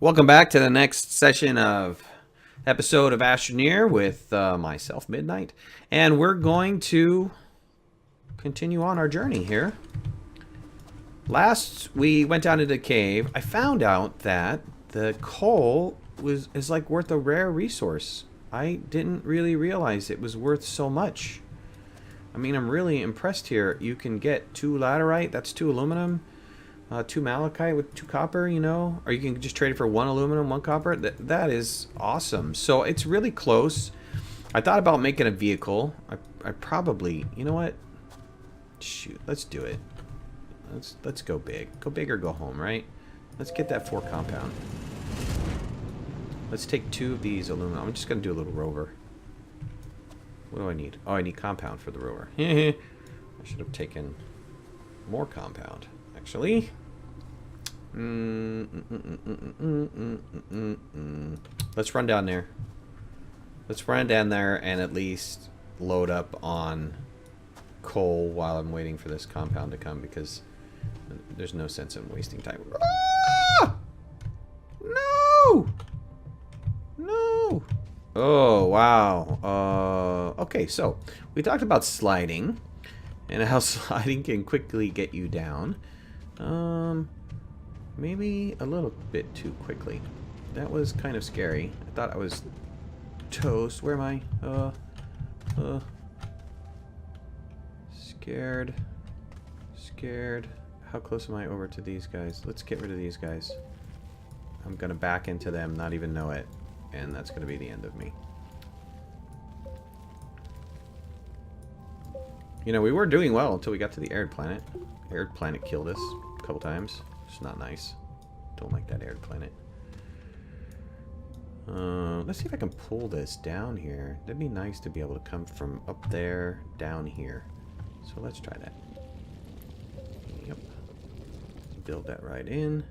Welcome back to the next session of episode of Astroneer with myself, Midnight. And we're going to continue on our journey here. Last we went down into the cave, I found out that the coal is like worth a rare resource. I didn't really realize it was worth so much. I mean, I'm really impressed here. You can get 2 laterite, that's 2 aluminum. 2 malachite with 2 copper, you know, or you can just trade it for 1 aluminum, 1 copper. That is awesome. So it's really close. I thought about making a vehicle. I probably, you know what? Shoot, let's do it. Let's go big. Go big or go home, right? Let's get that 4 compound. Let's take 2 of these aluminum. I'm just gonna do a little rover. What do I need? Oh, I need compound for the rover. I should have taken more compound, actually. Let's run down there. Let's run down there and at least load up on coal while I'm waiting for this compound to come, because there's no sense in wasting time. Ah! No! No! Oh, wow. Okay, so we talked about sliding and how sliding can quickly get you down. Maybe a little bit too quickly. That was kind of scary. I thought I was toast. Where am I? Scared. Scared. How close am I over to these guys? Let's get rid of these guys. I'm gonna back into them, not even know it. And that's gonna be the end of me. You know, we were doing well until we got to the arid planet. Arid planet killed us a couple times. It's not nice. Don't like that arid planet. Let's see if I can pull this down here. That'd be nice to be able to come from up there down here. So let's try that. Yep. Build that right in.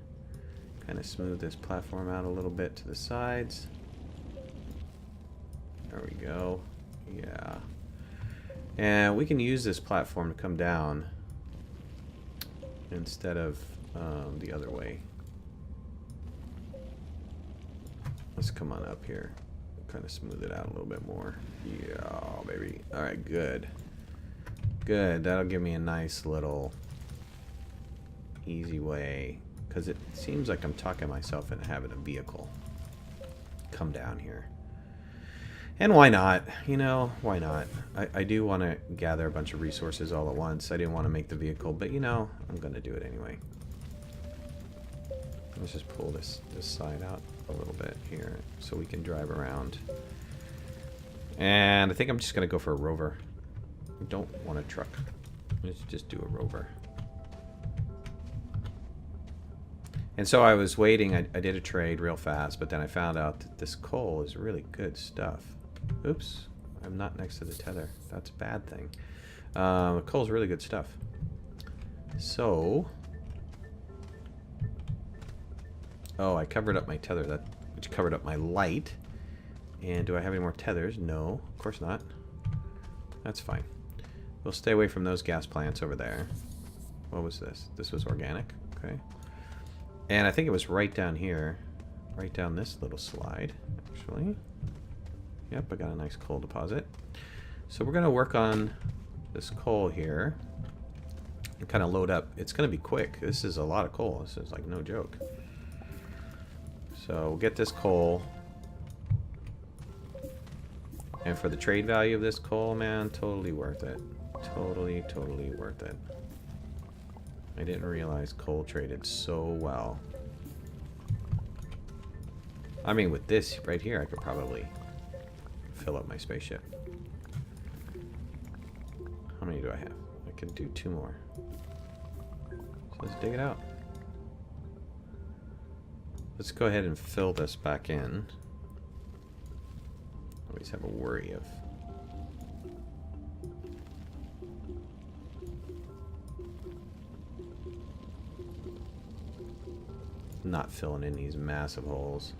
Kind of smooth this platform out a little bit to the sides. There we go. Yeah. And we can use this platform to come down instead of the other way. Let's come on up here. Kind of smooth it out a little bit more. Yeah, baby. Alright, good. Good. That'll give me a nice little easy way. Because it seems like I'm talking myself into having a vehicle come down here. And why not? You know, why not? I do want to gather a bunch of resources all at once. I didn't want to make the vehicle, but you know, I'm going to do it anyway. Let's just pull this side out a little bit here so we can drive around. And I think I'm just going to go for a rover. I don't want a truck. Let's just do a rover. And so I was waiting. I did a trade real fast, but then I found out that this coal is really good stuff. Oops. I'm not next to the tether. That's a bad thing. Coal's really good stuff. So... Oh, I covered up my tether, which covered up my light. And do I have any more tethers? No, of course not. That's fine. We'll stay away from those gas plants over there. What was this? This was organic. Okay. And I think it was right down here. Right down this little slide, actually. Yep, I got a nice coal deposit. So we're going to work on this coal here. And kind of load up. It's going to be quick. This is a lot of coal. This is like no joke. So we'll get this coal. And for the trade value of this coal, man, totally worth it. Totally, totally worth it. I didn't realize coal traded so well. I mean, with this right here, I could probably fill up my spaceship. How many do I have? I could do 2 more. So let's dig it out. Let's go ahead and fill this back in. Always have a worry of not filling in these massive holes.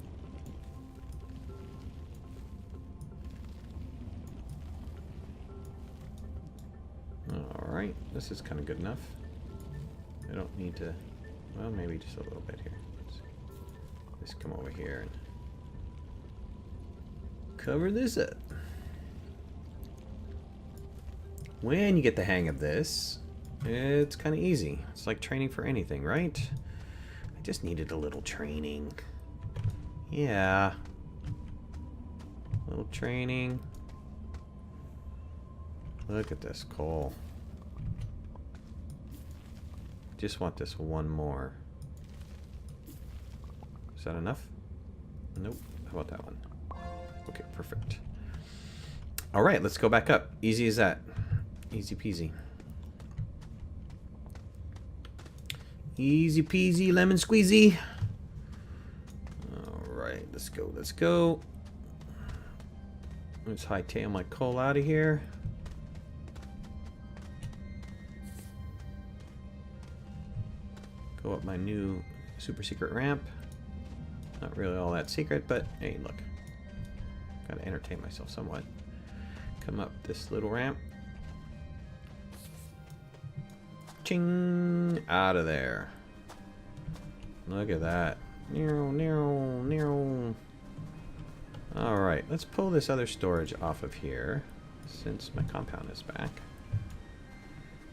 Alright, this is kind of good enough. I don't need to... Well, maybe just a little bit here. This come over here and cover this up. When you get the hang of this, it's kind of easy. It's like training for anything, right? I just needed a little training. Yeah. A little training. Look at this coal. Just want this one more. Is that enough? Nope. How about that one? Okay, perfect. All right, let's go back up. Easy as that. Easy peasy. Easy peasy lemon squeezy. All right, let's go. Let's go. Let's hightail my coal out of here. Go up my new super secret ramp. Not really all that secret, but hey, look. Gotta entertain myself somewhat. Come up this little ramp. Ching! Out of there. Look at that. Alright, let's pull this other storage off of here, since my compound is back.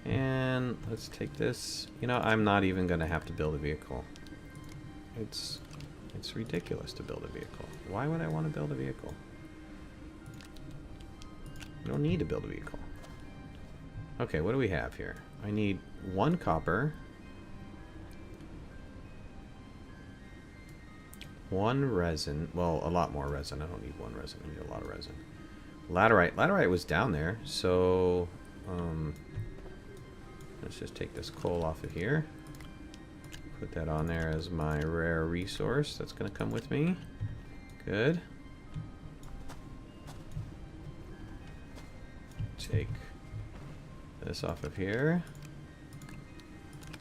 And let's take this. You know, I'm not even going to have to build a vehicle. It's ridiculous to build a vehicle. Why would I want to build a vehicle? You don't need to build a vehicle. Okay, what do we have here? I need 1 copper, 1 resin. Well, a lot more resin. I don't need 1 resin. I need a lot of resin. Laterite. Laterite was down there, so let's just take this coal off of here. Put that on there as my rare resource. That's going to come with me. Good. Take this off of here.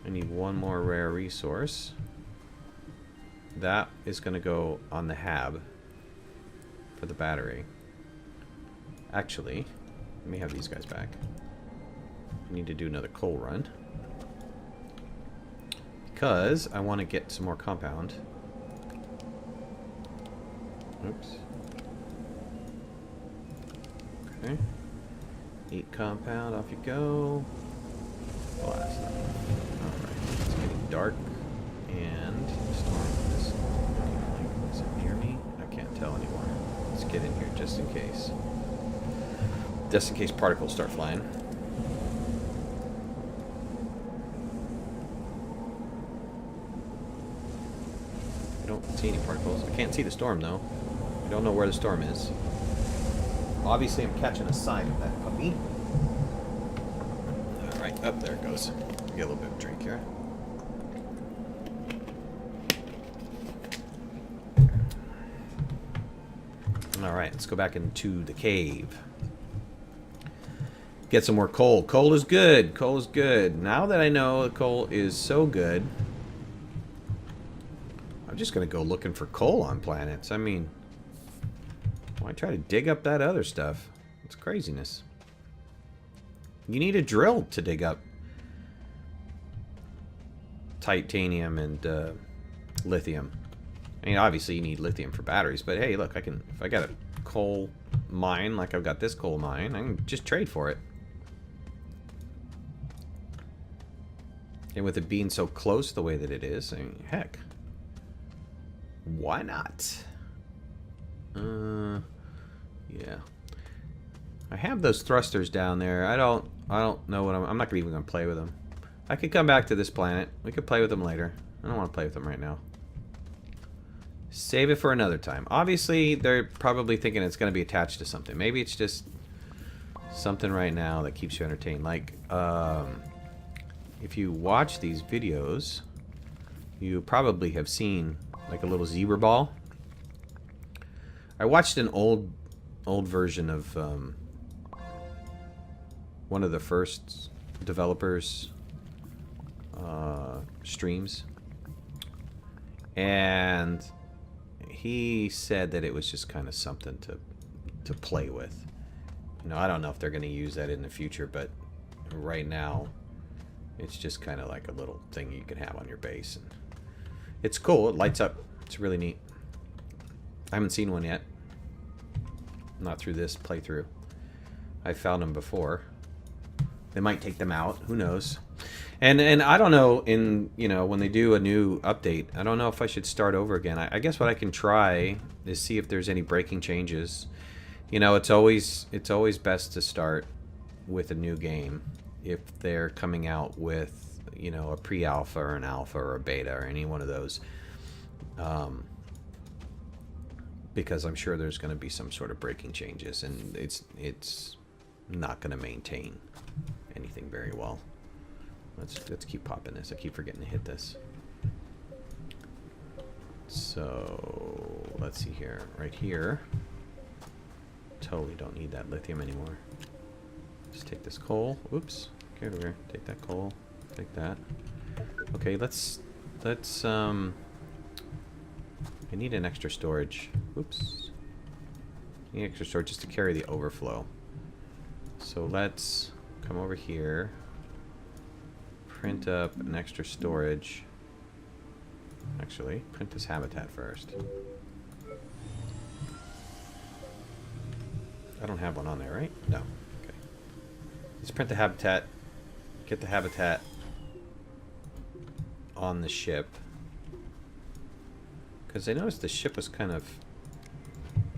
I need 1 more rare resource. That is going to go on the hab for the battery. Actually, let me have these guys back. I need to do another coal run. Because I want to get some more compound. Oops. Okay. Eat compound, off you go. Blast. Alright, it's getting dark. And storm is looking like, is it near me? I can't tell anymore. Let's get in here just in case. Just in case particles start flying. I don't see any particles. I can't see the storm though. I don't know where the storm is. Obviously I'm catching a sign of that puppy. Alright, up there it goes. Get a little bit of drink here. Alright, let's go back into the cave. Get some more coal. Coal is good. Coal is good. Now that I know the coal is so good, I'm just going to go looking for coal on planets. I mean, why try to dig up that other stuff? It's craziness. You need a drill to dig up titanium and lithium. I mean, obviously you need lithium for batteries, but hey, look, if I got a coal mine like I've got this coal mine, I can just trade for it. And with it being so close the way that it is, I mean, heck, why not? Yeah. I have those thrusters down there. I don't know what I'm not even gonna play with them. I could come back to this planet. We could play with them later. I don't want to play with them right now. Save it for another time. Obviously, they're probably thinking it's going to be attached to something. Maybe it's just something right now that keeps you entertained. Like, if you watch these videos, you probably have seen like a little zebra ball. I watched an old version of one of the first developers' streams, and he said that it was just kind of something to play with. You know, I don't know if they're going to use that in the future, but right now it's just kind of like a little thing you can have on your base, and it's cool. It lights up. It's really neat. I haven't seen one yet. Not through this playthrough. I found them before. They might take them out. Who knows? And I don't know, in, you know, when they do a new update, I don't know if I should start over again. I guess what I can try is see if there's any breaking changes. You know, it's always best to start with a new game if they're coming out with, you know, a pre-alpha or an alpha or a beta or any one of those. Because I'm sure there's going to be some sort of breaking changes, and it's not going to maintain anything very well. Let's keep popping this. I keep forgetting to hit this. So let's see here. Right here. Totally don't need that lithium anymore. Just take this coal. Oops. Get over here. Take that coal. Take that. Okay, let's I need an extra storage. Oops. I need extra storage just to carry the overflow. So let's come over here. Print up an extra storage. Actually, print this habitat first. I don't have one on there, right? No. Okay. Let's print the habitat. Get the habitat on the ship. Because I noticed the ship was kind of...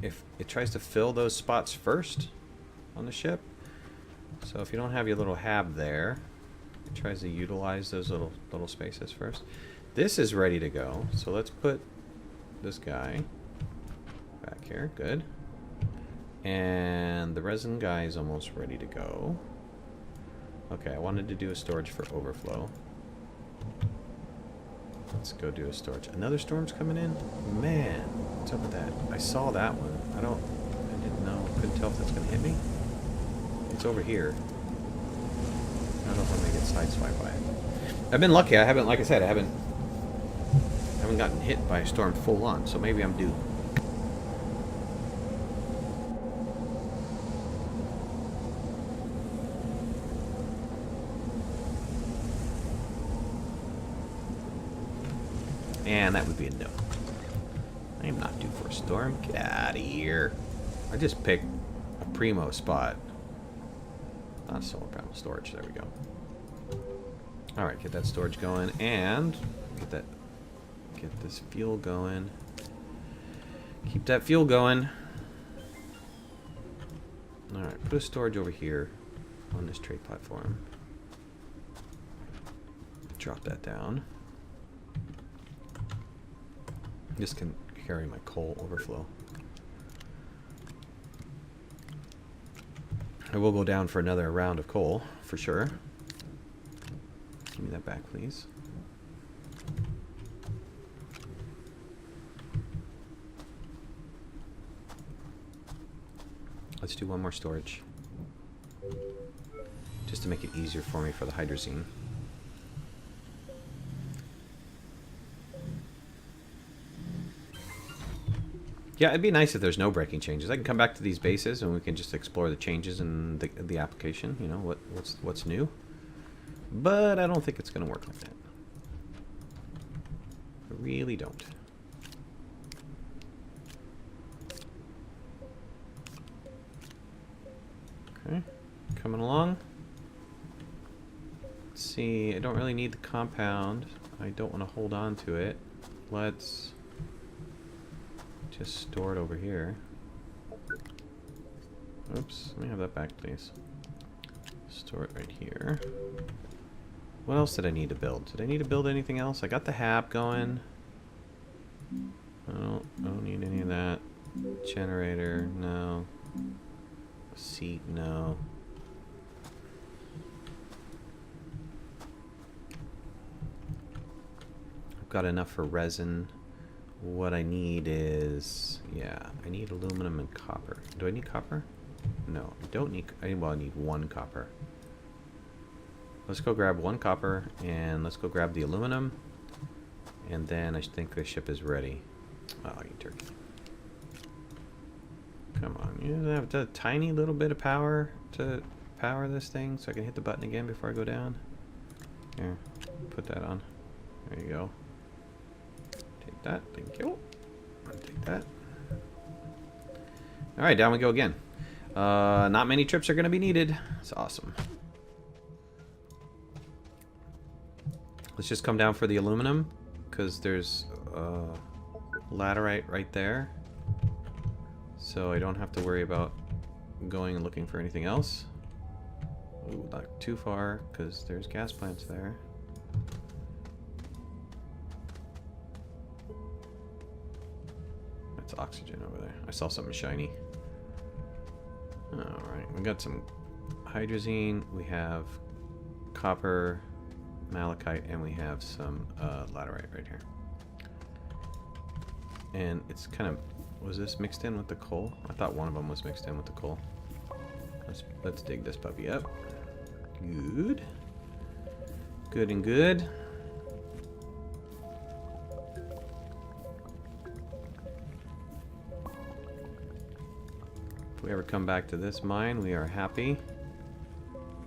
If it tries to fill those spots first on the ship. So if you don't have your little hab there, it tries to utilize those little spaces first. This is ready to go. So let's put this guy back here. Good. And the resin guy is almost ready to go. Okay, I wanted to do a storage for overflow. Let's go do a storage. Another storm's coming in? Man, what's up with that? I saw that one. I didn't know. Couldn't tell if that's going to hit me. It's over here. I don't know if I'm going to get sideswiped by it. I've been lucky. I haven't, like I said, I haven't gotten hit by a storm full on, so maybe I'm due. And that would be a no. I am not due for a storm. Get out of here. I just picked a primo spot. Not solar panel storage. There we go. Alright, get that storage going. And get this fuel going. Keep that fuel going. Alright, put a storage over here on this trade platform. Drop that down. This can carry my coal overflow. I will go down for another round of coal, for sure. Give me that back, please. Let's do one more storage. Just to make it easier for me for the hydrazine. Yeah, it'd be nice if there's no breaking changes. I can come back to these bases and we can just explore the changes in the application. You know, what's new. But I don't think it's going to work like that. I really don't. Okay, coming along. Let's see, I don't really need the compound. I don't want to hold on to it. Let's just store it over here. Oops, let me have that back, please. Store it right here. What else did I need to build? Did I need to build anything else? I got the hab going. I don't need any of that. Generator, no. Seat, no. I've got enough for resin. What I need is, yeah, I need aluminum and copper. Do I need copper? No, I don't need, well, I need one copper. Let's go grab one copper, and let's go grab the aluminum. And then I think the ship is ready. Oh, you turkey. Come on, you have a tiny little bit of power to power this thing so I can hit the button again before I go down. Here, put that on. There you go. Take that, thank you. Take that. Alright, down we go again. Not many trips are going to be needed. It's awesome. Let's just come down for the aluminum, because there's laterite right there. So I don't have to worry about going and looking for anything else. Ooh, not too far, because there's gas plants there. That's oxygen over there. I saw something shiny. Alright, we got some hydrazine, we have copper, malachite, and we have some laterite right here. And it's kind of... Was this mixed in with the coal? I thought one of them was mixed in with the coal. Let's dig this puppy up. Good. Good and good. If we ever come back to this mine, we are happy.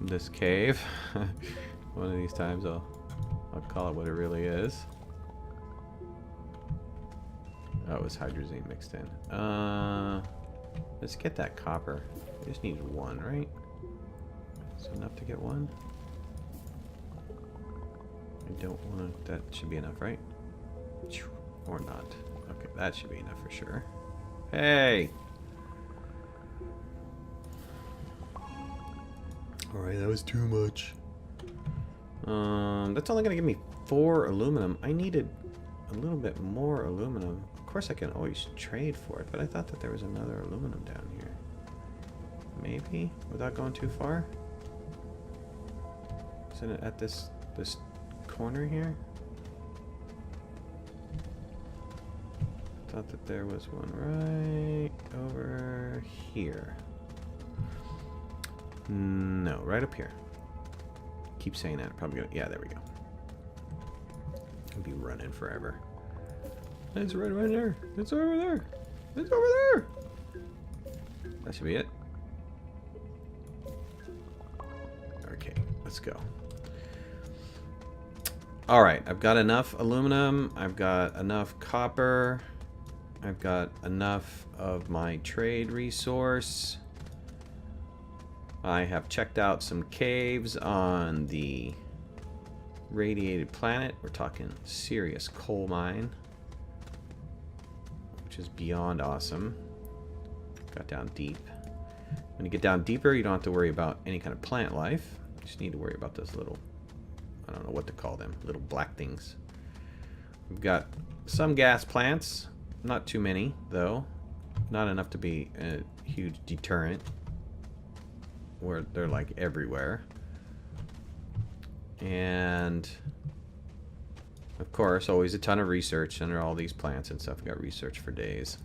This cave. One of these times I'll call it what it really is. Oh, it was hydrazine mixed in. Let's get that copper. We just need one, right? Is it enough to get one? I don't want to... That should be enough, right? Or not. Okay, that should be enough for sure. Hey! Alright, that was too much. That's only going to give me 4 aluminum. I needed a little bit more aluminum. Of course I can always trade for it, but I thought that there was another aluminum down here. Maybe? Without going too far? Isn't it at this corner here? Thought that there was one right over here. No, right up here. Keep saying that. Probably gonna... Yeah, there we go. I'll be running forever. It's right there. It's over there. It's over there. That should be it. Okay, let's go. Alright, I've got enough aluminum. I've got enough copper. I've got enough of my trade resource. I have checked out some caves on the Radiated planet. We're talking serious coal mine, which is beyond awesome. Got down deep. When you get down deeper, you don't have to worry about any kind of plant life. You just need to worry about those little, I don't know what to call them, little black things. We've got some gas plants, not too many though, not enough to be a huge deterrent, where they're like everywhere. And of course, always a ton of research under all these plants and stuff. We got research for days.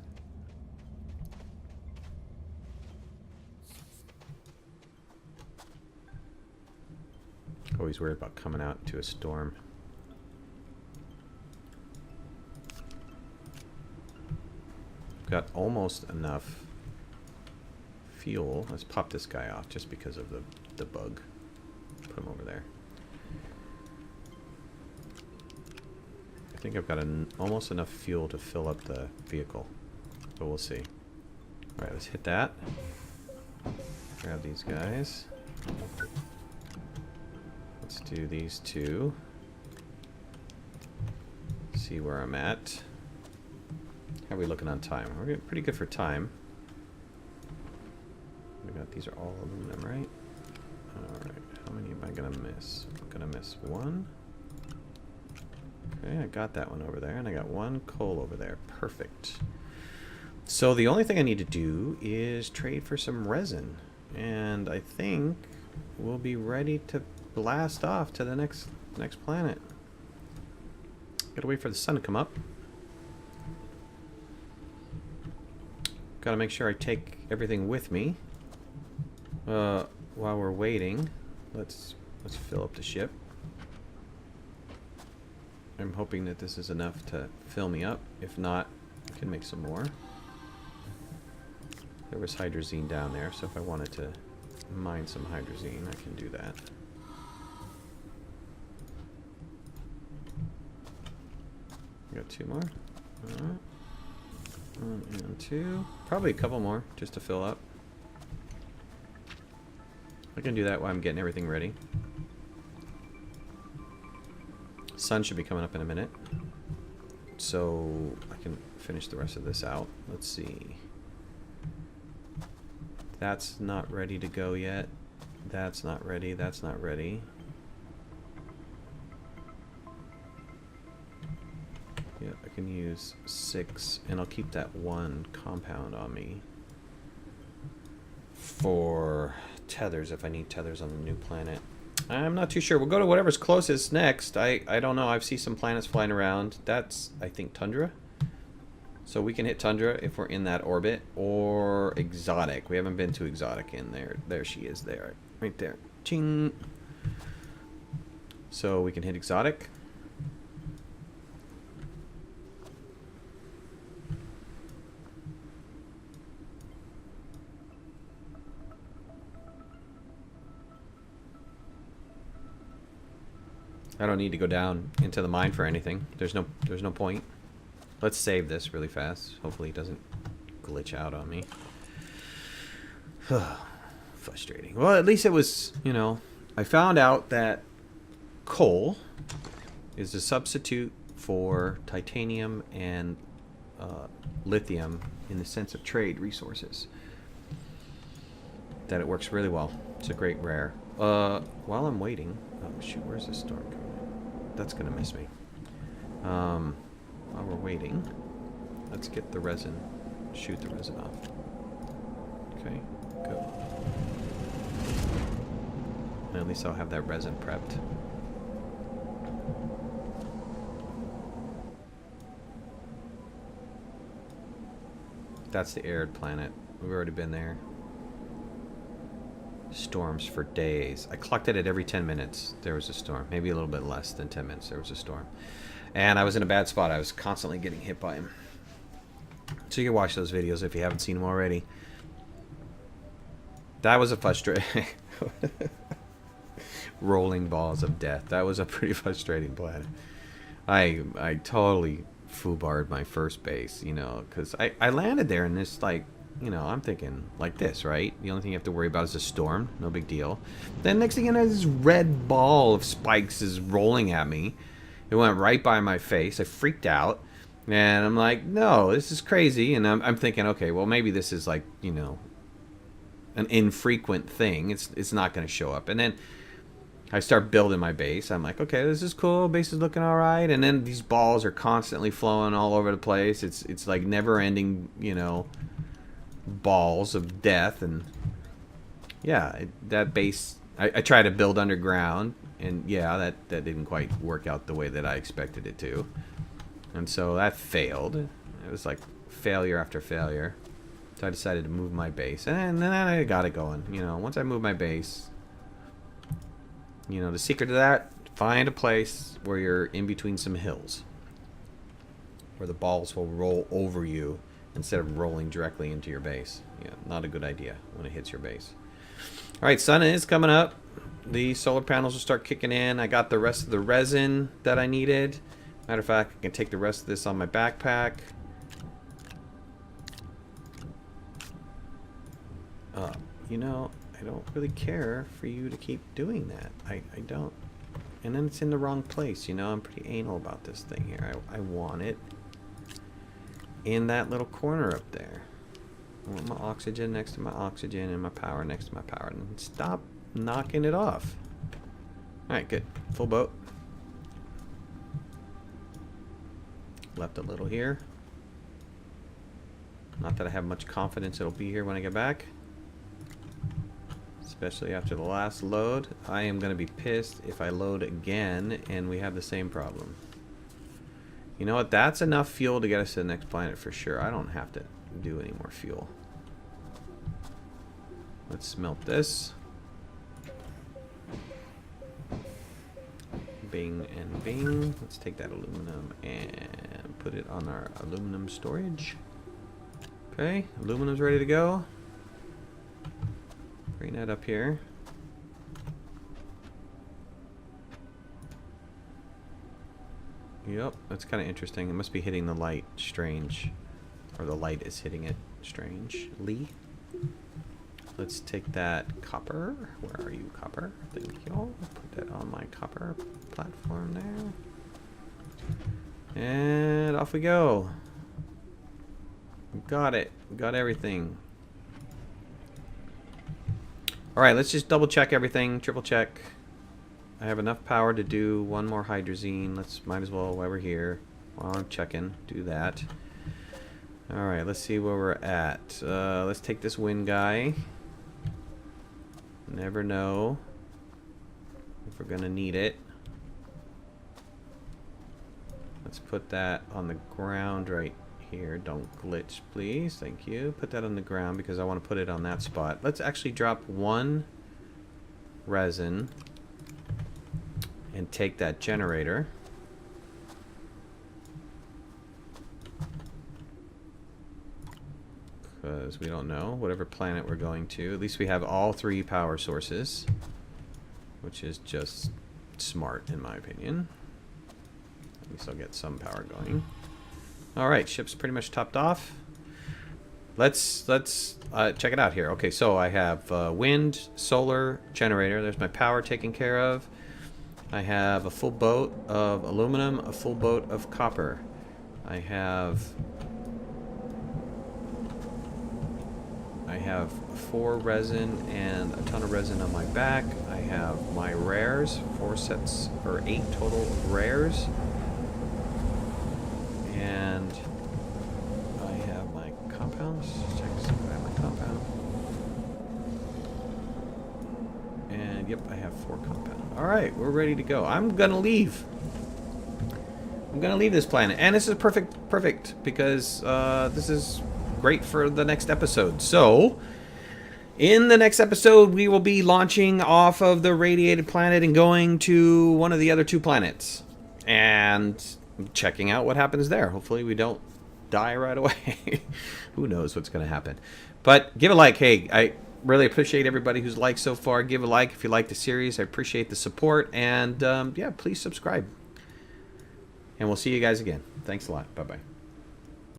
Always worried about coming out into a storm. Got almost enough fuel. Let's pop this guy off just because of the bug. Put him over there. I think I've got almost enough fuel to fill up the vehicle, but we'll see. Alright, let's hit that. Grab these guys. Let's do these two. See where I'm at. How are we looking on time? We're getting pretty good for time. We got, these are all aluminum, right? Alright, how many am I gonna miss? I'm gonna miss one. Okay, I got that one over there, and I got one coal over there. Perfect. So the only thing I need to do is trade for some resin. And I think we'll be ready to blast off to the next planet. Gotta wait for the sun to come up. Gotta make sure I take everything with me. While we're waiting, let's fill up the ship. I'm hoping that this is enough to fill me up. If not, I can make some more. There was hydrazine down there, so if I wanted to mine some hydrazine, I can do that. Got two more. 1 and 2. Probably a couple more just to fill up. I can do that while I'm getting everything ready. Sun should be coming up in a minute. So I can finish the rest of this out. Let's see. That's not ready to go yet. That's not ready. That's not ready. Yeah, I can use 6, and I'll keep that 1 compound on me for tethers if I need tethers on the new planet. I'm not too sure. We'll go to whatever's closest next. I don't know. I've seen some planets flying around. That's, I think, tundra. So we can hit tundra if we're in that orbit, or exotic. We haven't been to exotic in there. There she is there. Right there. Ching. So we can hit exotic. I don't need to go down into the mine for anything. There's no point. Let's save this really fast. Hopefully it doesn't glitch out on me. Frustrating. Well, at least it was, you know, I found out that coal is a substitute for titanium and lithium in the sense of trade resources. That it works really well. It's a great rare. While I'm waiting... Oh, shoot, where's this storm coming in? That's gonna miss me. While we're waiting, let's get the resin. Shoot the resin off. Okay, go. And at least I'll have that resin prepped. That's the arid planet. We've already been there. Storms for days. I clocked it at every 10 minutes. There was a storm. Maybe a little bit less than 10 minutes. There was a storm. And I was in a bad spot. I was constantly getting hit by him. So you can watch those videos if you haven't seen them already. That was a frustrating... Rolling balls of death. That was a pretty frustrating planet. I totally foobarred my first base, you know, because I landed there in this, like, you know, I'm thinking like this, right? The only thing you have to worry about is a storm. No big deal. Then next thing you know, this red ball of spikes is rolling at me. It went right by my face. I freaked out. And I'm like, no, this is crazy. And I'm thinking, okay, well, maybe this is like, you know, an infrequent thing. It's not going to show up. And then I start building my base. I'm like, okay, this is cool. Base is looking all right. And then these balls are constantly flowing all over the place. It's like never-ending, you know, balls of death. And yeah, that base, I tried to build underground, and yeah, that didn't quite work out the way that I expected it to. And so that failed. It was like failure after failure. So I decided to move my base, and then I got it going. You know, once I moved my base, you know, the secret to that, find a place where you're in between some hills, where the balls will roll over you instead of rolling directly into your base. Yeah, not a good idea when it hits your base. Alright, sun is coming up. The solar panels will start kicking in. I got the rest of the resin that I needed. Matter of fact, I can take the rest of this on my backpack. You know, I don't really care for you to keep doing that. I don't. And then it's in the wrong place, you know. I'm pretty anal about this thing here. I want it in that little corner up there. I want my oxygen next to my oxygen and my power next to my power. And stop knocking it off. Alright, good. Full boat. Left a little here. Not that I have much confidence it'll be here when I get back. Especially after the last load. I am going to be pissed if I load again and we have the same problem. You know what? That's enough fuel to get us to the next planet for sure. I don't have to do any more fuel. Let's smelt this. Bing and bing. Let's take that aluminum and put it on our aluminum storage. Okay, aluminum's ready to go. Bring that up here. Yep, that's kind of interesting. It must be hitting the light. Strange. Or the light is hitting it strangely. Let's take that copper. Where are you, copper? Thank you. Put that on my copper platform there. And off we go. Got it. Got everything. Alright, let's just double check everything. Triple check. I have enough power to do one more hydrazine. Might as well, while we're here, while I'm checking, do that. Alright, let's see where we're at. Let's take this wind guy. Never know if we're gonna need it. Let's put that on the ground right here. Don't glitch, please. Thank you. Put that on the ground because I want to put it on that spot. Let's actually drop one resin and take that generator. Because we don't know whatever planet we're going to. At least we have all 3 power sources, which is just smart in my opinion. At least I'll get some power going. Alright, ship's pretty much topped off. Let's check it out here. Okay, so I have wind, solar, generator. There's my power taken care of. I have a full boat of aluminum, a full boat of copper. I have 4 resin and a ton of resin on my back. I have my rares, 4 sets or 8 total rares. And I have my compounds. Check to see if I have my compound. And yep, I have 4 compound. Alright, we're ready to go. I'm gonna leave. I'm gonna leave this planet. And this is perfect because this is great for the next episode. So, in the next episode, we will be launching off of the radiated planet and going to one of the other 2 planets. And checking out what happens there. Hopefully we don't die right away. Who knows what's going to happen. But give a like. Hey, I really appreciate everybody who's liked so far. Give a like if you like the series. I appreciate the support. And yeah, please subscribe. And we'll see you guys again. Thanks a lot. Bye-bye.